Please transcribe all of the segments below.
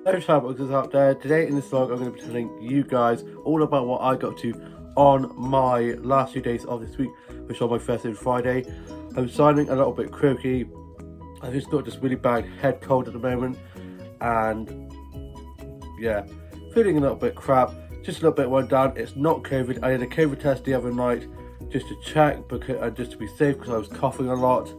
Hey Starbucks out there. Today in this vlog I'm going to be telling you guys all about what I got to on my last few days of this week, which are my Festive Friday. I'm sounding a little bit croaky. I've just got this really bad head cold at the moment, and yeah, feeling a little bit crap, just a little bit run down. It's not COVID. I did a COVID test the other night just to check, because and just to be safe, because I was coughing a lot,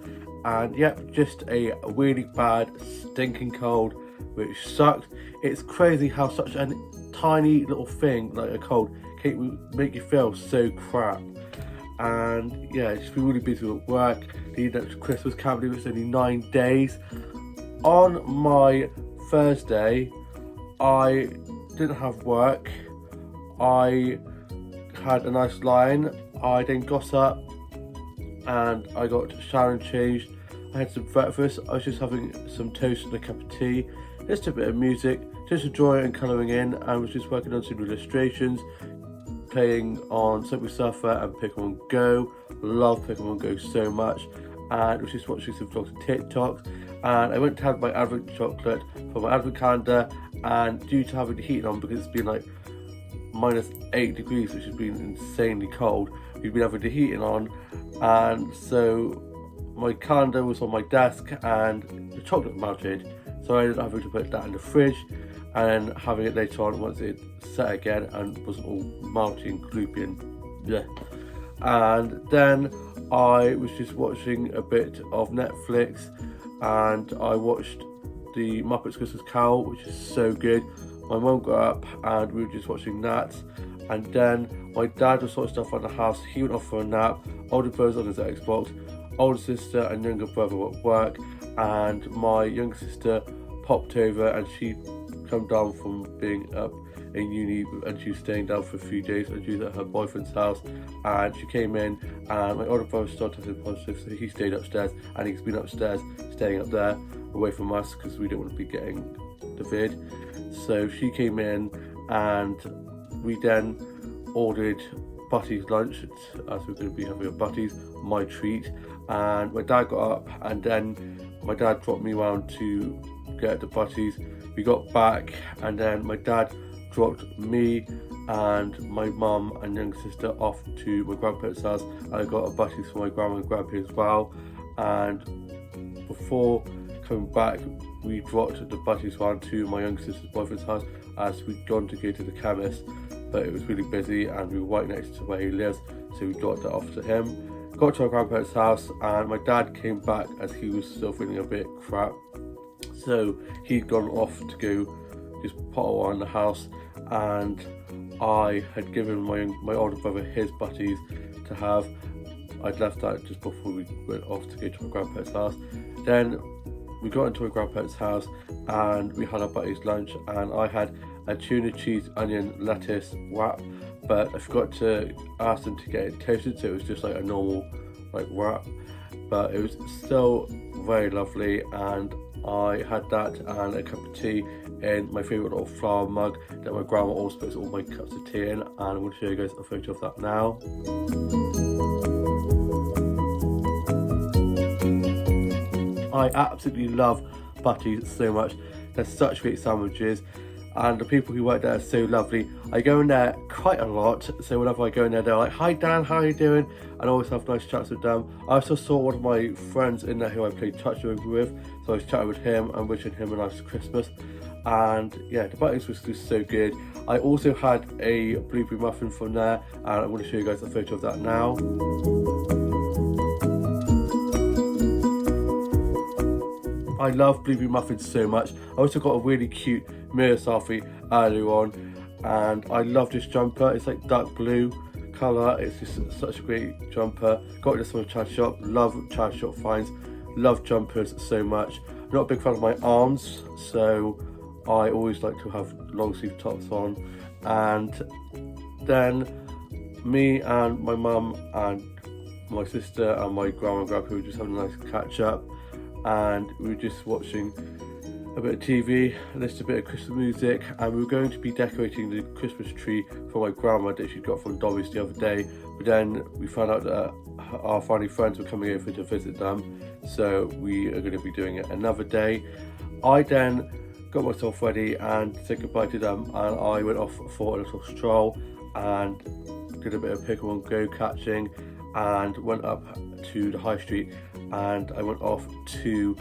and yep, just a really bad stinking cold, which sucked. It's crazy how such a tiny little thing like a cold can make you feel so crap. And yeah, it's been really busy with work leading up to Christmas. Can't believe it's only 9 days. On my Thursday, I didn't have work. I had a nice lie-in. I then got up and I got showered and changed. I had some breakfast. I was just having some toast and a cup of tea, just a bit of music, just enjoying and colouring in, and was just working on some illustrations, playing on Subway Surfer and Pokemon Go. Love Pokemon Go so much. And was just watching some vlogs and TikToks. And I went to have my advent chocolate for my advent calendar, and due to having the heat on, because it's been like -8 degrees, which has been insanely cold, we've been having the heating on, and so my calendar was on my desk and the chocolate melted, so I ended up having to put that in the fridge and then having it later on once it set again and wasn't all melty and gloopy and yeah. And then I was just watching a bit of Netflix, and I watched the Muppets Christmas Carol, which is so good. My mum got up and we were just watching that, and then my dad was sorting stuff around the house. He went off for a nap. Older brother's on his Xbox. Older sister and younger brother were at work, and my younger sister popped over, and she'd come down from being up in uni, and she was staying down for a few days, and she was at her boyfriend's house, and she came in, and my older brother started testing positive, so he stayed upstairs, and he's been upstairs staying up there away from us because we don't want to be getting the vid. So she came in, and we then ordered Butty's lunch, as we're going to be having a Butty's, my treat. And my dad got up, and then my dad dropped me around to get the Butty's. We got back, and then my dad dropped me and my mum and younger sister off to my grandparents' house, and I got a Butty's for my grandma and grandpa as well. And before coming back, we dropped the Butty's round to my younger sister's boyfriend's house, as we'd gone to go to the chemist, but it was really busy and we were right next to where he lives, so we dropped it off to him. Got to our grandparents' house, and my dad came back as he was still feeling a bit crap, so he'd gone off to go just potter around the house, and I had given my older brother his Butty's to have. I'd left that just before we went off to go to my grandparents' house. Then we got into my grandparents' house and we had our Butty's lunch, and I had a tuna cheese onion lettuce wrap, but I forgot to ask them to get it toasted, so it was just like a normal like wrap, but it was still very lovely. And I had that and a cup of tea in my favourite little flower mug that my grandma always puts all my cups of tea in, and I'm going to show you guys a photo of that now. I absolutely love Butty's so much. They're such great sandwiches, and the people who work there are so lovely. I go in there quite a lot, so whenever I go in there, they're like, "Hi Dan, how are you doing?" And I always have nice chats with them. I also saw one of my friends in there who I played touch over with, so I was chatting with him and wishing him a nice Christmas. And yeah, the Butty's was just so good. I also had a blueberry muffin from there, and I'm going to show you guys a photo of that now. I love blueberry muffins so much. I also got a really cute mirror selfie earlier on, and I love this jumper. It's like dark blue colour. It's just such a great jumper. Got this from a charity shop. Love charity shop finds. Love jumpers so much. I'm not a big fan of my arms, so I always like to have long sleeve tops on. And then me and my mum and my sister and my grandma and grandpa were just having a nice catch up, and we were just watching a bit of TV, listening to a bit of Christmas music, and we were going to be decorating the Christmas tree for my grandma that she got from Dobby's the other day, but then we found out that our family friends were coming over to visit them, so we are going to be doing it another day. I then got myself ready and said goodbye to them, and I went off for a little stroll and did a bit of Pokemon Go catching, and went up to the high street, and I went off to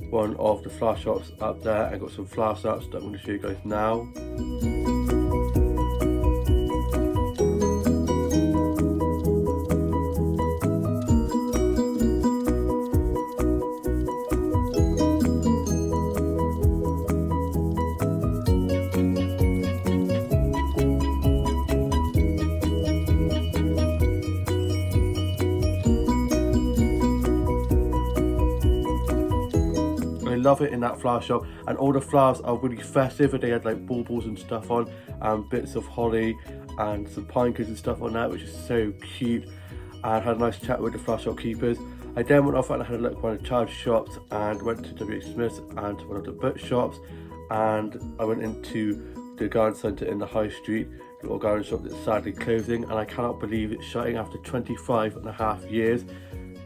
one of the flower shops up there and got some flower snaps that I'm going to show you guys now. I love it in that flower shop, and all the flowers are really festive, and they had like baubles and stuff on, and bits of holly and some pine cones and stuff on that, which is so cute. And had a nice chat with the flower shop keepers. I then went off and I had a look at one of the charity shops, and went to W.H. Smith's and one of the book shops, and I went into the garden centre in the high street, the little garden shop that's sadly closing, and I cannot believe it's shutting after 25.5 years.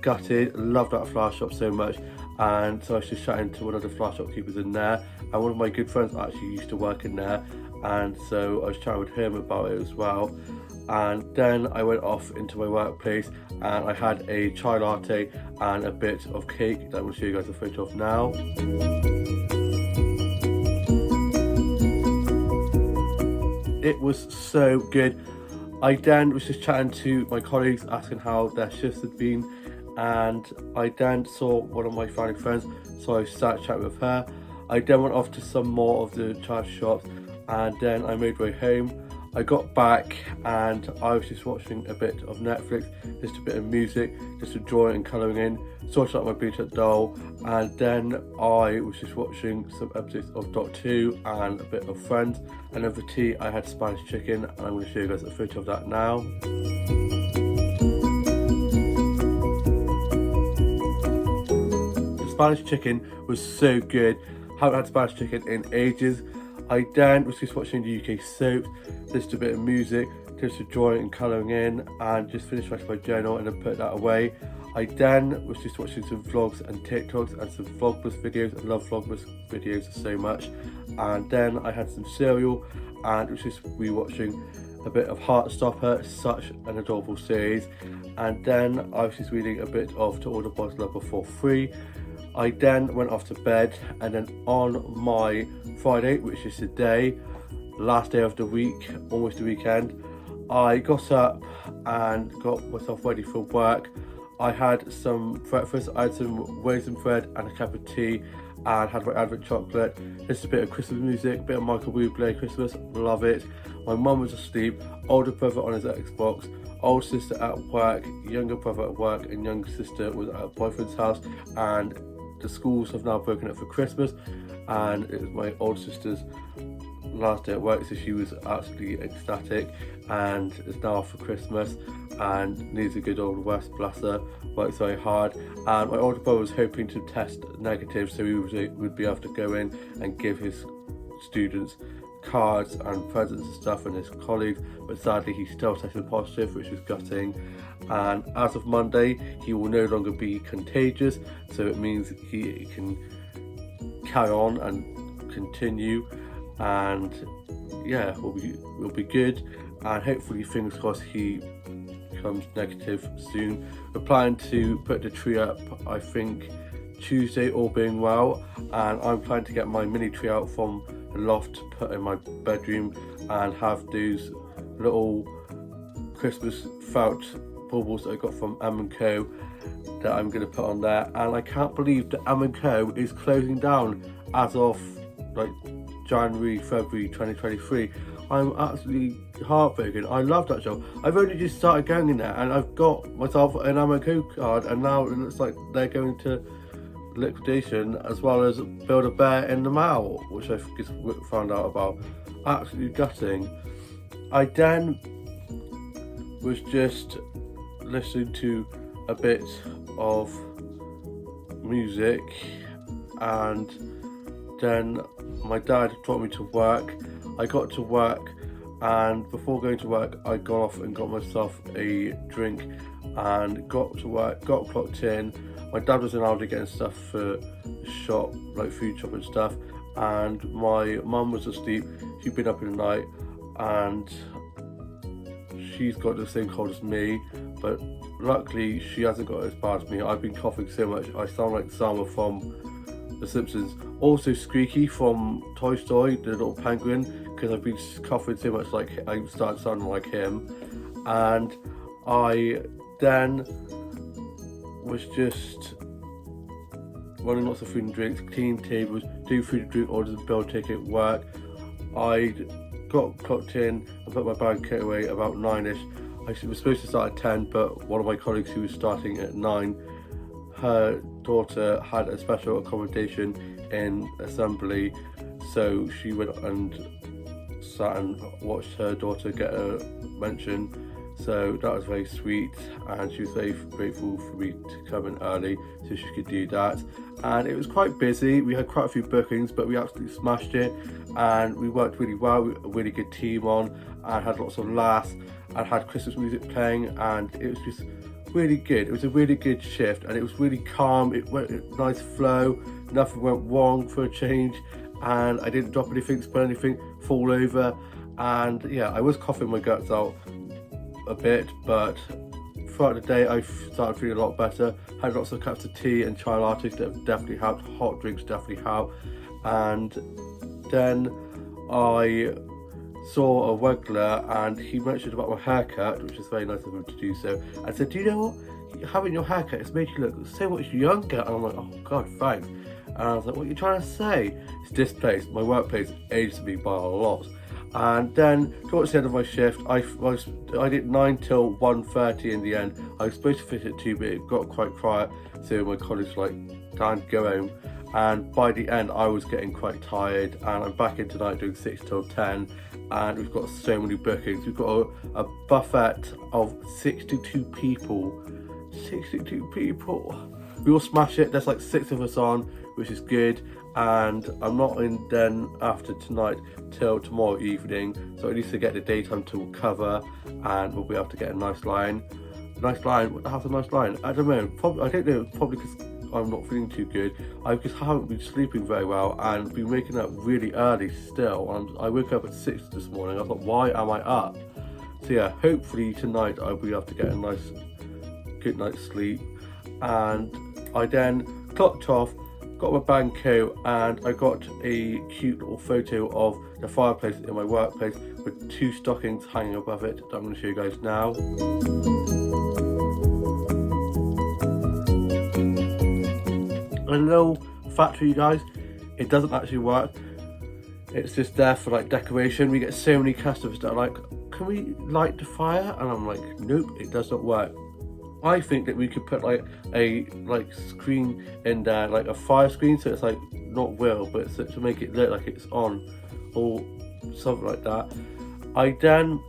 Gutted. Love that flower shop so much. And so I was just chatting to one of the flower shop keepers in there, and one of my good friends actually used to work in there, and so I was chatting with him about it as well. And then I went off into my workplace, and I had a chai latte and a bit of cake that I'm going to show you guys a photo of now. It was so good. I then was just chatting to my colleagues, asking how their shifts had been, and I then saw one of my family friends, so I sat chatting with her. I then went off to some more of the charity shops, and then I made my way home. I got back and I was just watching a bit of Netflix, just a bit of music, just drawing and colouring in, sorted out my beat-up doll, and then I was just watching some episodes of Doctor Who and a bit of Friends, and then for tea I had Spanish chicken, and I'm going to show you guys a photo of that now. Spanish chicken was so good. Haven't had Spanish chicken in ages. I then was just watching the UK soaps, listened to a bit of music, just drawing and colouring in, and just finished writing my journal and then put that away. I then was just watching some vlogs and TikToks and some Vlogmas videos. I love Vlogmas videos so much. And then I had some cereal and was just rewatching a bit of Heartstopper, such an adorable series. And then I was just reading a bit of To All the Boys Love Before 3. I then went off to bed, and then on my Friday, which is today, last day of the week, almost the weekend, I got up and got myself ready for work. I had some breakfast. I had some raisin bread and a cup of tea, and had my Advent chocolate. Just a bit of Christmas music, a bit of Michael Bublé Christmas, love it. My mum was asleep, older brother on his Xbox, older sister at work, younger brother at work, and younger sister was at her boyfriend's house, and the schools have now broken up for Christmas, and it was my older sister's last day at work, so she was absolutely ecstatic, and it's now off for Christmas and needs a good old rest, bless her, works very hard. And my older brother was hoping to test negative, so he would be able to go in and give his students cards and presents and stuff, and his colleagues, but sadly he still tested positive, which was gutting. And as of Monday he will no longer be contagious, so it means he can carry on and continue, and yeah, we'll be good, and hopefully fingers crossed he becomes negative soon. We're planning to put the tree up, I think Tuesday, all being well, and I'm planning to get my mini tree out from the loft to put in my bedroom, and have those little Christmas felt baubles that I got from M&Co that I'm going to put on there. And I can't believe that M&Co is closing down as of like January, February 2023. I'm absolutely heartbroken. I love that shop. I've only just started going in there, and I've got myself an M&Co card, and now it looks like they're going to liquidation, as well as Build a Bear in the Mall, which I just found out about. Absolutely gutting. I then was just listening to a bit of music, and then my dad brought me to work. I got to work, and before going to work I got off and got myself a drink and got to work, got clocked in. My dad was in Aldi getting stuff for the shop, like food shop and stuff, and my mum was asleep. She'd been up in the night, and she's got the same cold as me, but luckily she hasn't got it as bad as me. I've been coughing so much, I sound like Selma from The Simpsons. Also Squeaky from Toy Story, the little penguin, because I've been coughing so much like I started sounding like him. And I then was just running lots of food and drinks, cleaning tables, doing food and drink orders, bill ticket, work. I got clocked in and put my bag away about 9ish. I was supposed to start at 10, but one of my colleagues who was starting at 9, her daughter had a special accommodation in assembly, so she went and sat and watched her daughter get a mention. So that was very sweet, and she was very grateful for me to come in early so she could do that. And it was quite busy. We had quite a few bookings, but we absolutely smashed it, and we worked really well. We had a really good team on, and had lots of laughs, and had Christmas music playing, and it was just really good. It was a really good shift, and it was really calm. It went a nice flow. Nothing went wrong for a change, and I didn't drop anything, spill anything, fall over. And yeah, I was coughing my guts out a bit, but throughout the day I started feeling a lot better. Had lots of cups of tea and chai lattes that have definitely helped. Hot drinks definitely help. And then I saw a Wegler, and he mentioned about my haircut, which is very nice of him to do so. I said, do you know what, having your haircut has made you look so much younger. And I'm like, oh god, thanks. And I was like, what are you trying to say? It's this place, my workplace, aged me by a lot. And then towards the end of my shift, I did 9 till 1:30 in the end. I was supposed to finish at 2, but it got quite quiet, so my colleagues were like, Dan, go home. And by the end I was getting quite tired, and I'm back in tonight doing 6 till 10, and we've got so many bookings. We've got a buffet of 62 people. 62 people. We will smash it. There's like 6 of us on, which is good. And I'm not in then after tonight till tomorrow evening, so at least to get the daytime to cover, and we'll be able to get a nice line. Nice line? What the hell's a nice line? I don't know. Probably, I don't know. Probably because I'm not feeling too good. I just haven't been sleeping very well and been waking up really early still. I woke up at 6 this morning. I thought, why am I up? So yeah, hopefully tonight I'll be able to get a nice, good night's sleep. And I then clocked off, got my band coat, and I got a cute little photo of the fireplace in my workplace with 2 stockings hanging above it that I'm going to show you guys now. A little fact for you guys, it doesn't actually work. It's just there for like decoration. We get so many customers that are like, can we light the fire? And I'm like, nope, it does not work. I think that we could put like a screen in there, like a fire screen, so it's like not real, but it's to make it look like it's on or something like that. I then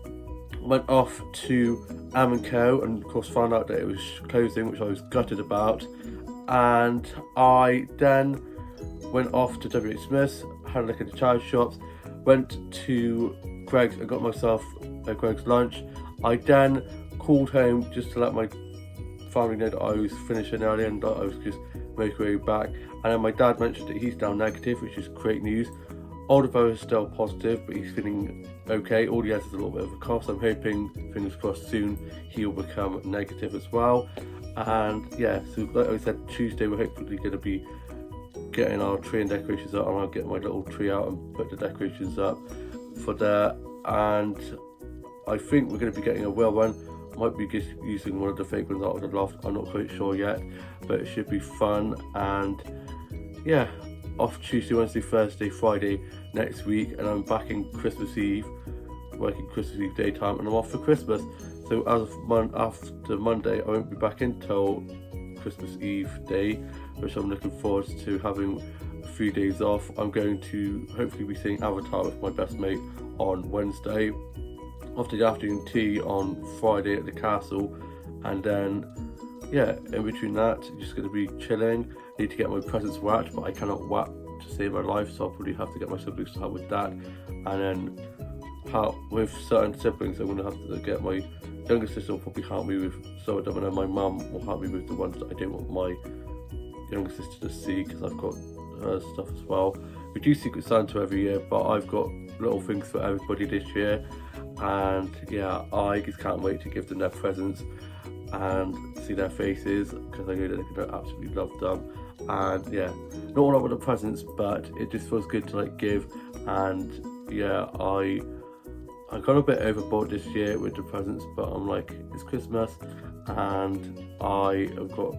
went off to Co, and of course found out that it was closing, which I was gutted about. And I then went off to WH Smith's, had a look at the charity shops, went to Greg's and got myself a Greg's lunch. I then called home just to let my family know that I was finishing early and that I was just making my way back. And then my dad mentioned that he's now negative, which is great news. Older brother is still positive, but he's feeling okay. All he has is a little bit of a cough, so I'm hoping, fingers crossed, soon he'll become negative as well. And yeah, so like I said, Tuesday we're hopefully going to be getting our tree and decorations up, and I'll get my little tree out and put the decorations up for there. And I think we're going to be getting a real one. Might be just using one of the fake ones out of the loft, I'm not quite sure yet, but it should be fun. And yeah, off Tuesday, Wednesday, Thursday, Friday next week, and I'm back in Christmas Eve, working Christmas Eve daytime, and I'm off for Christmas. So as of after Monday, I won't be back until Christmas Eve day, which I'm looking forward to having a few days off. I'm going to hopefully be seeing Avatar with my best mate on Wednesday, after the afternoon tea on Friday at the castle, and then yeah, in between that, just going to be chilling. Need to get my presents wrapped, but I cannot wrap to save my life, so I'll probably have to get my siblings to help with that. And then with certain siblings, I'm going to have to get my younger sister will probably help me with some of them, and then my mum will help me with the ones that I don't want my younger sister to see, because I've got her stuff as well. We do Secret Santa every year, but I've got little things for everybody this year, and yeah, I just can't wait to give them their presents and see their faces, because I know that they're gonna absolutely love them. And yeah, not all about the presents, but it just feels good to like give. And yeah, I got a bit overboard this year with the presents, but I'm like, it's Christmas and I have got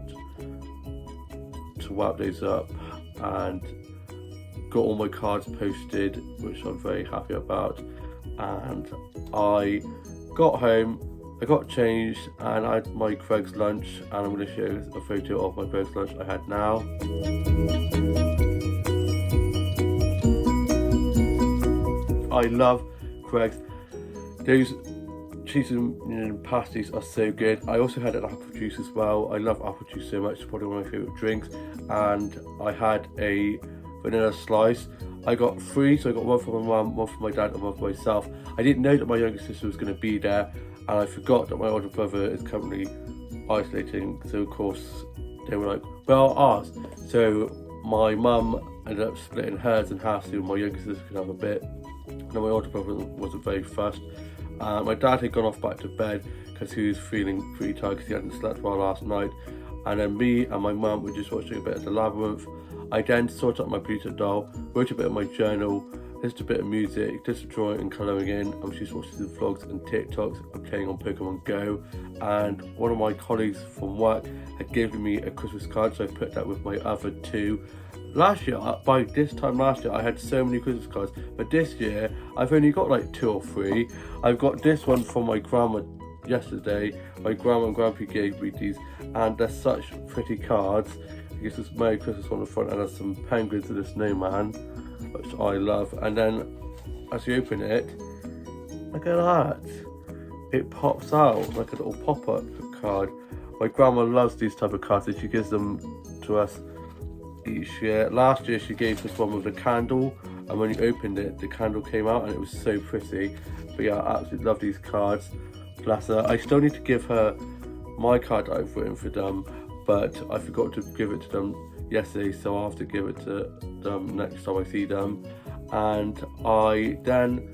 to wrap those up, and got all my cards posted, which I'm very happy about. And I got home, I got changed, and I had my Greg's lunch, and I'm going to show a photo of my Greg's lunch I had now. I love Greg's. Those cheese and pasties are so good. I also had an apple juice as well. I love apple juice so much, it's probably one of my favourite drinks. And I had a vanilla slice. I got 3, so I got one for my mum, one for my dad, and one for myself. I didn't know that my younger sister was going to be there, and I forgot that my older brother is currently isolating, so of course they were like, well, ours. So my mum ended up splitting hers in half so my younger sister could have a bit. And my older brother wasn't very fussed. My dad had gone off back to bed because he was feeling pretty tired because he hadn't slept well last night. And then me and my mum were just watching a bit of The Labyrinth. I then sorted out my Bluetooth doll, wrote a bit of my journal, listened to a bit of music, did some drawing and colouring in. I was just watching some vlogs and TikToks of playing on Pokemon Go. And one of my colleagues from work had given me a Christmas card, so I put that with my other 2. Last year, by this time last year, I had so many Christmas cards, but this year, I've only got like 2 or 3. I've got this one from my grandma yesterday. My grandma and grandpa gave me these, and they're such pretty cards. I guess it's Merry Christmas on the front, and there's some penguins and a snowman, which I love. And then, as you open it, look at that. It pops out like a little pop-up card. My grandma loves these type of cards, and she gives them to us each year. Last year she gave us one with a candle, and when you opened it, the candle came out and it was so pretty. But yeah, I absolutely love these cards. Bless her. I still need to give her my card that I've written for them, but I forgot to give it to them yesterday, so I'll have to give it to them next time I see them. And I then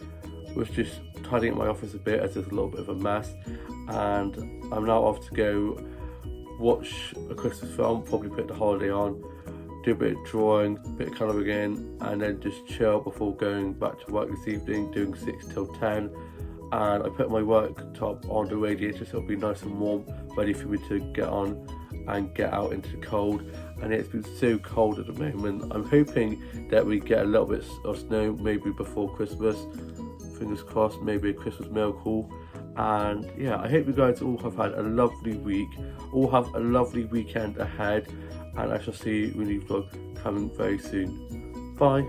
was just tidying up my office a bit as there's a little bit of a mess, and I'm now off to go watch a Christmas film, probably put the holiday on, do a bit of drawing, a bit of colouring in, and then just chill before going back to work this evening, doing 6 till 10. And I put my worktop on the radiator so it'll be nice and warm, ready for me to get on and get out into the cold. And it's been so cold at the moment. I'm hoping that we get a little bit of snow maybe before Christmas. Fingers crossed, maybe a Christmas miracle. And yeah, I hope you guys all have had a lovely week, all have a lovely weekend ahead, and I shall see you in the vlog coming very soon. Bye.